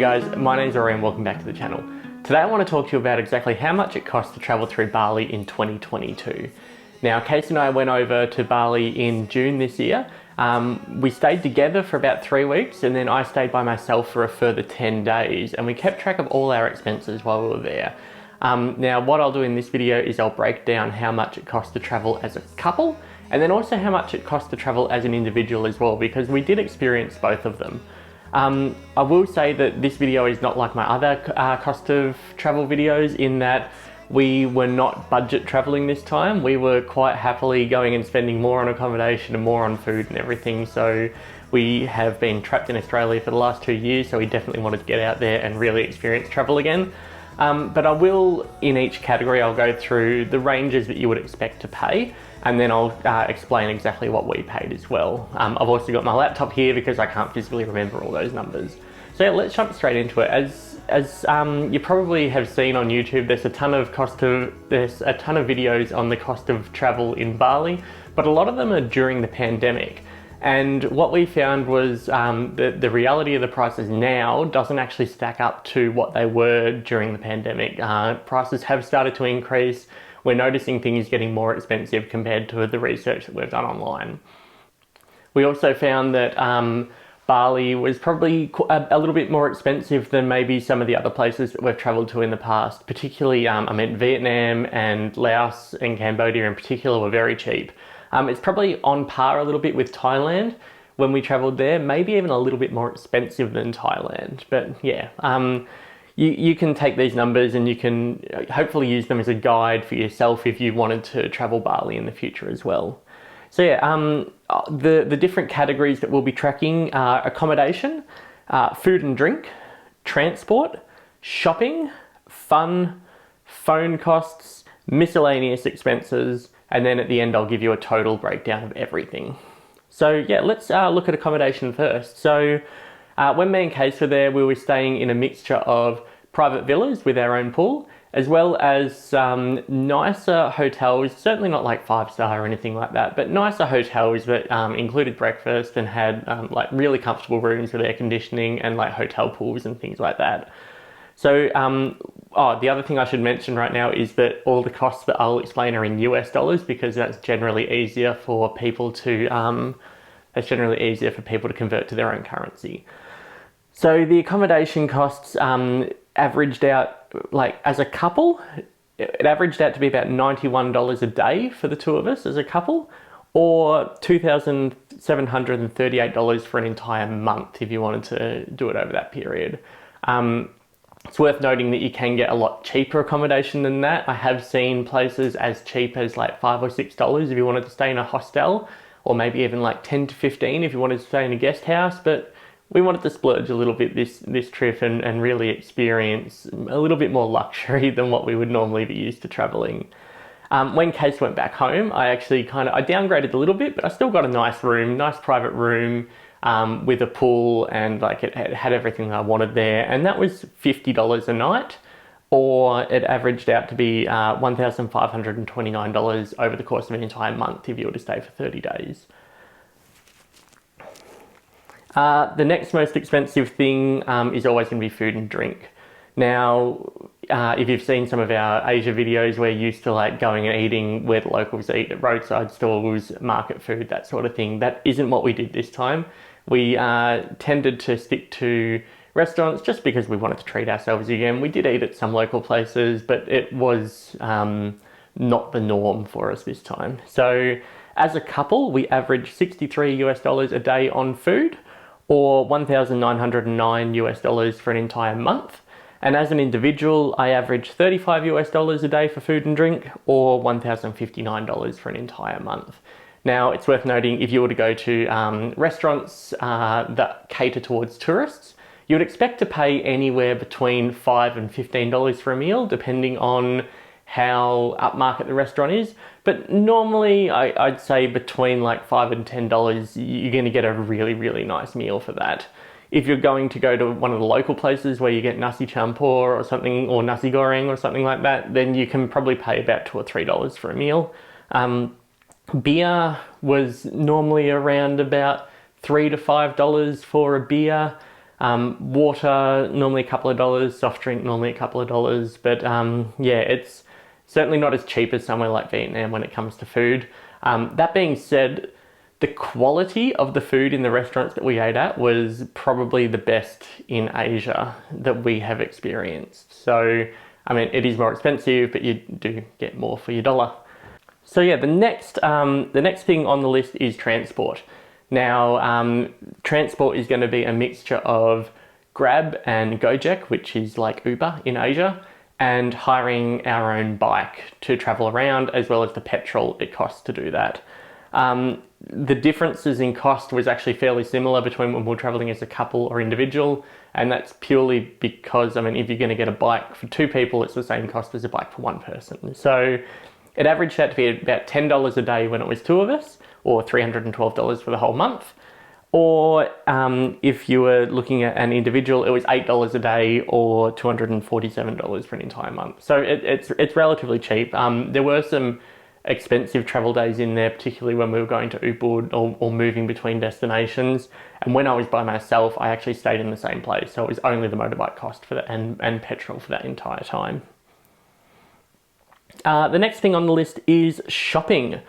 Hey guys, my name's Rory and welcome back to the channel. Today I want to talk to you about exactly how much it costs to travel through Bali in 2022. Now, Casey and I went over to Bali in June this year. We stayed together for about 3 weeks and then I stayed by myself for a further 10 days and we kept track of all our expenses while we were there. Now, what I'll do in this video is I'll break down how much it costs to travel as a couple and then also how much it costs to travel as an individual as well, because we did experience both of them. I will say that this video is not like my other cost of travel videos in that we were not budget traveling this time. We were quite happily going and spending more on accommodation and more on food and everything. So we have been trapped in Australia for the last 2 years, so we definitely wanted to get out there and really experience travel again. But I will, in each category, I'll go through the ranges that you would expect to pay, and then I'll explain exactly what we paid as well. I've also got my laptop here because I can't physically remember all those numbers. So yeah, let's jump straight into it. As you probably have seen on YouTube, there's a ton of videos on the cost of travel in Bali, but a lot of them are during the pandemic. And what we found was the reality of the prices now doesn't actually stack up to what they were during the pandemic. Prices have started to increase. We're noticing things getting more expensive compared to the research that we've done online. We also found that Bali was probably a little bit more expensive than maybe some of the other places that we've traveled to in the past. Particularly, I meant Vietnam and Laos and Cambodia in particular were very cheap. It's probably on par a little bit with Thailand when we traveled there, maybe even a little bit more expensive than Thailand. But yeah, you can take these numbers and you can hopefully use them as a guide for yourself if you wanted to travel Bali in the future as well. So yeah, the different categories that we'll be tracking are accommodation, food and drink, transport, shopping, fun, phone costs, miscellaneous expenses, and then at the end I'll give you a total breakdown of everything. So yeah, let's look at accommodation first. So when me and Case were there, we were staying in a mixture of private villas with our own pool, as well as nicer hotels, certainly not like 5-star or anything like that, but nicer hotels that included breakfast and had like really comfortable rooms with air conditioning and like hotel pools and things like that. So, the other thing I should mention right now is that all the costs that I'll explain are in US dollars, because that's generally easier for people to convert to their own currency. So the accommodation costs averaged out, like as a couple, it averaged out to be about $91 a day for the two of us as a couple, or $2,738 for an entire month if you wanted to do it over that period. It's worth noting that you can get a lot cheaper accommodation than that. I have seen places as cheap as like $5 or $6 if you wanted to stay in a hostel, or maybe even like 10 to 15 if you wanted to stay in a guest house. But we wanted to splurge a little bit this trip and really experience a little bit more luxury than what we would normally be used to traveling. When Case went back home, I actually I downgraded a little bit, but I still got a nice room, nice private room, with a pool, and like it had everything I wanted there, and that was $50 a night, or it averaged out to be $1,529 over the course of an entire month if you were to stay for 30 days. The next most expensive thing is always going to be food and drink. Now, if you've seen some of our Asia videos, we're used to like going and eating where the locals eat at roadside stalls, market food, that sort of thing. That isn't what we did this time. We tended to stick to restaurants just because we wanted to treat ourselves again. We did eat at some local places, but it was not the norm for us this time. So as a couple, we averaged $63 a day on food, or $1,909 for an entire month. And as an individual, I averaged $35 a day for food and drink, or $1,059 for an entire month. Now, it's worth noting, if you were to go to restaurants that cater towards tourists, you would expect to pay anywhere between $5 and $15 for a meal, depending on how upmarket the restaurant is. But normally, I'd say between like $5 and $10, you're going to get a really, really nice meal for that. If you're going to go to one of the local places where you get nasi campur or something, or nasi goreng or something like that, then you can probably pay about $2 or $3 for a meal. Beer was normally around about $3 to $5 for a beer. Water, normally a couple of dollars, soft drink, normally a couple of dollars, but yeah, it's certainly not as cheap as somewhere like Vietnam when it comes to food. That being said, the quality of the food in the restaurants that we ate at was probably the best in Asia that we have experienced. So, I mean, it is more expensive, but you do get more for your dollar. So yeah, the next thing on the list is transport. Now, transport is going to be a mixture of Grab and Gojek, which is like Uber in Asia, and hiring our own bike to travel around, as well as the petrol it costs to do that. The differences in cost was actually fairly similar between when we're traveling as a couple or individual, and that's purely because, I mean, if you're going to get a bike for 2 people, it's the same cost as a bike for 1 person. So it averaged out to be about $10 a day when it was 2 of us, or $312 for the whole month. Or if you were looking at an individual, it was $8 a day or $247 for an entire month. So it's relatively cheap. There were some expensive travel days in there, particularly when we were going to Ubud or moving between destinations. And when I was by myself, I actually stayed in the same place. So it was only the motorbike cost for that and petrol for that entire time. The next thing on the list is shopping.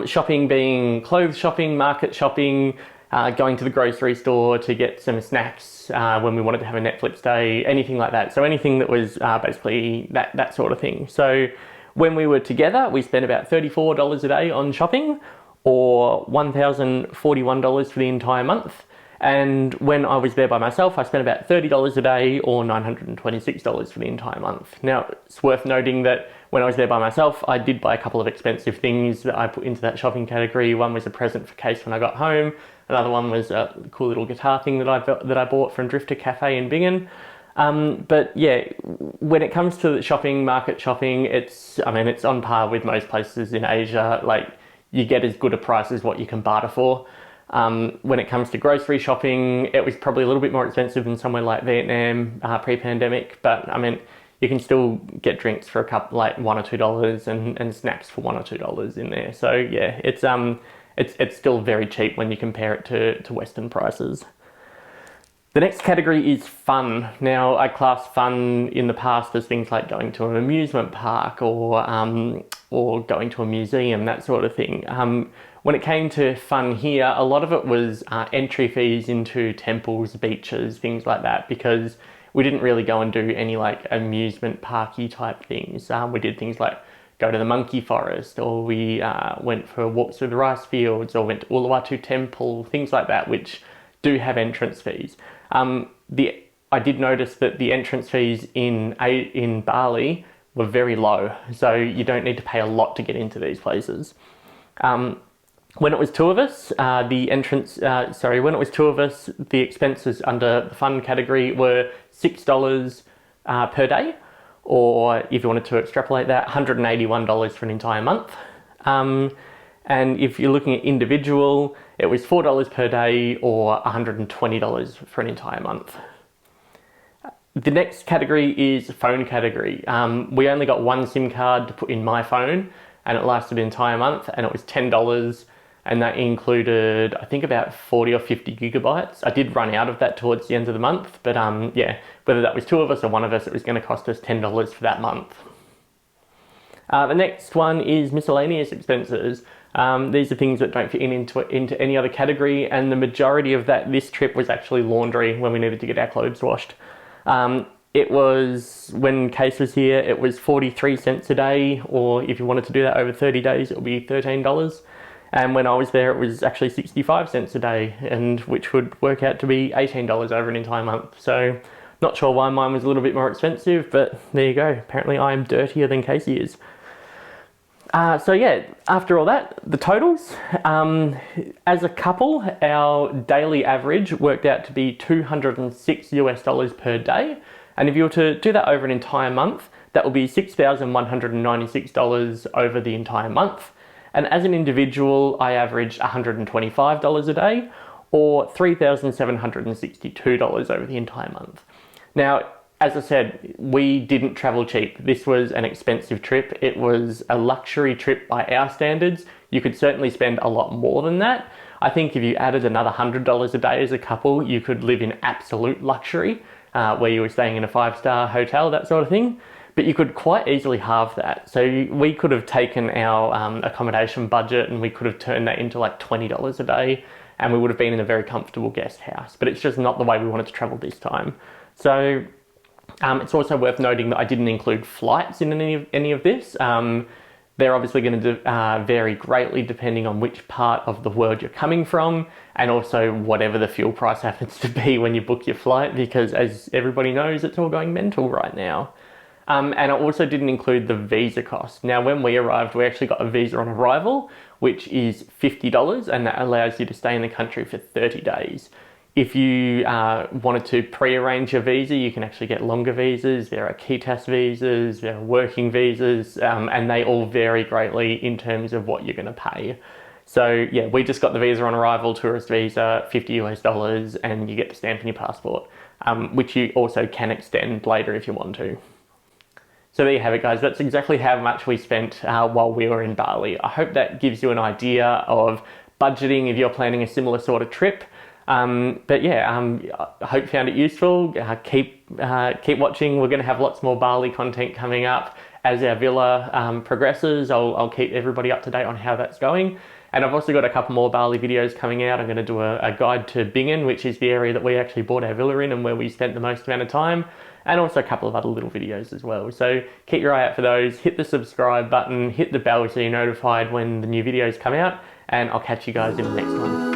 Shopping being clothes shopping, market shopping, going to the grocery store to get some snacks when we wanted to have a Netflix day, anything like that. So anything that was basically that sort of thing. So when we were together, we spent about $34 a day on shopping, or $1,041 for the entire month. And when I was there by myself, I spent about $30 a day or $926 for the entire month. Now, it's worth noting that when I was there by myself, I did buy a couple of expensive things that I put into that shopping category. One was a present for Case when I got home. Another one was a cool little guitar thing that I bought from Drifter Cafe in Bingen. But yeah, when it comes to shopping, market shopping, it's on par with most places in Asia. Like, you get as good a price as what you can barter for. When it comes to grocery shopping, it was probably a little bit more expensive than somewhere like Vietnam pre-pandemic, but I mean, you can still get drinks for a couple, like $1 or $2, and snacks for $1 or $2 in there. So yeah, it's still very cheap when you compare it to Western prices. The next category is fun. Now, I class fun in the past as things like going to an amusement park or going to a museum, that sort of thing. When it came to fun here, a lot of it was entry fees into temples, beaches, things like that, because we didn't really go and do any like amusement parky type things. We did things like go to the monkey forest, or we went for walks through the rice fields, or went to Uluwatu temple, things like that, which do have entrance fees. I did notice that the entrance fees in Bali were very low, so you don't need to pay a lot to get into these places. When it was 2 of us, the expenses under the fun category were $6 per day, or if you wanted to extrapolate that, $181 for an entire month. And if you're looking at individual, it was $4 per day or $120 for an entire month. The next category is phone category. We only got 1 SIM card to put in my phone, and it lasted an entire month, and it was $10, and that included, I think, about 40 or 50 gigabytes. I did run out of that towards the end of the month, but yeah, whether that was 2 of us or 1 of us, it was going to cost us $10 for that month. The next one is miscellaneous expenses. These are things that don't fit into any other category, and the majority of this trip was actually laundry when we needed to get our clothes washed. It was, when Case was here, it was 43 cents a day, or if you wanted to do that over 30 days, it would be $13. And when I was there, it was actually 65 cents a day, and which would work out to be $18 over an entire month. So not sure why mine was a little bit more expensive, but there you go. Apparently I am dirtier than Casey is. So yeah, after all that, the totals, as a couple, our daily average worked out to be $206 per day. And if you were to do that over an entire month, that would be $6,196 over the entire month. And as an individual, I averaged $125 a day, or $3,762 over the entire month. Now, as I said, we didn't travel cheap. This was an expensive trip. It was a luxury trip by our standards. You could certainly spend a lot more than that. I think if you added another $100 a day as a couple, you could live in absolute luxury, where you were staying in a 5-star hotel, that sort of thing. But you could quite easily halve that. So we could have taken our accommodation budget and we could have turned that into like $20 a day, and we would have been in a very comfortable guest house. But it's just not the way we wanted to travel this time. So it's also worth noting that I didn't include flights in any of this. They're obviously going to vary greatly depending on which part of the world you're coming from, and also whatever the fuel price happens to be when you book your flight, because as everybody knows, it's all going mental right now. And I also didn't include the visa cost. Now, when we arrived, we actually got a visa on arrival, which is $50, and that allows you to stay in the country for 30 days. If you wanted to pre-arrange your visa, you can actually get longer visas. There are key test visas, there are working visas, and they all vary greatly in terms of what you're going to pay. So yeah, we just got the visa on arrival, tourist visa, $50 US, and you get the stamp in your passport, which you also can extend later if you want to. So there you have it, guys. That's exactly how much we spent while we were in Bali. I hope that gives you an idea of budgeting if you're planning a similar sort of trip. But yeah, I hope you found it useful. Keep watching. We're going to have lots more Bali content coming up as our villa progresses. I'll keep everybody up to date on how that's going. And I've also got a couple more Bali videos coming out. I'm going to do a guide to Bingen, which is the area that we actually bought our villa in and where we spent the most amount of time. And also a couple of other little videos as well. So keep your eye out for those. Hit the subscribe button, hit the bell so you're notified when the new videos come out, and I'll catch you guys in the next one.